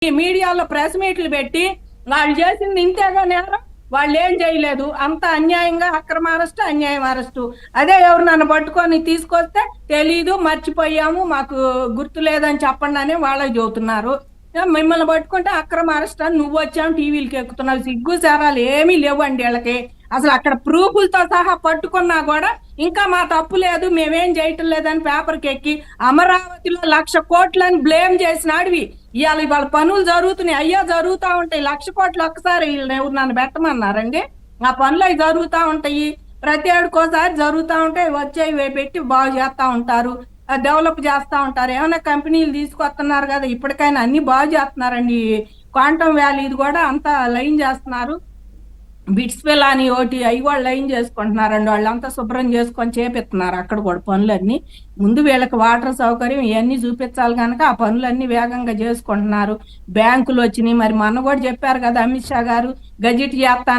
మీడియాలో ప్రెస్ మీట్లు పెట్టి వాళ్ళు చేసింది ఇంతేగా నేరం, వాళ్ళు ఏం చేయలేదు, అంత అన్యాయంగా అక్రమ అరెస్టు, అన్యాయం అరెస్టు. అదే ఎవరు నన్ను పట్టుకొని తీసుకొస్తే తెలీదు, మర్చిపోయాము, మాకు గుర్తు లేదని చెప్పండి అని వాళ్ళకి చెబుతున్నారు. మిమ్మల్ని పట్టుకుంటే అక్రమ అరెస్ట్ అని నువ్వు వచ్చావు టీవీలకి ఎక్కుతున్నావు. సిగ్గు సేరాలు ఏమీ లేవండి వీళ్ళకి. అసలు అక్కడ ప్రూఫ్లతో సహా పట్టుకున్నా కూడా ఇంకా మా తప్పు లేదు, మేమేం చేయటం లేదని పేపర్కి ఎక్కి అమరావతిలో 1,00,000 కోట్లని బ్లేమ్ చేసినాడివి. ఇవాళ పనులు జరుగుతున్నాయి, అయ్యో జరుగుతూ ఉంటాయి. 1,00,000 కోట్లు ఒక్కసారి వీళ్ళని ఎవరు నన్ను పెట్టమన్నారండి? ఆ పనులు అవి జరుగుతూ ఉంటాయి, ప్రతి ఏడుకోసారి జరుగుతూ ఉంటాయి. వచ్చేవి పెట్టి బాగు చేస్తూ ఉంటారు, డెవలప్ చేస్తూ ఉంటారు. ఏమైనా కంపెనీలు తీసుకొస్తున్నారు కదా, ఇప్పటికైనా అన్ని బాగు చేస్తున్నారండి. క్వాంటమ్ వ్యాలీ ఇది కూడా అంతా లైన్ చేస్తున్నారు. బిట్స్ పిల్ల అని ఒకటి అవి కూడా లైన్ చేసుకుంటున్నారండి. వాళ్ళంతా శుభ్రం చేసుకొని చేపిస్తున్నారు అక్కడ కూడా పనులన్నీ. ముందు వీళ్ళకి వాటర్ సౌకర్యం ఇవన్నీ చూపించాలి కనుక ఆ పనులన్నీ వేగంగా చేసుకుంటున్నారు. బ్యాంకులు వచ్చినాయి, మరి మొన్న కూడా చెప్పారు కదా అమిత్ షా గారు, గజెట్ చేస్తాను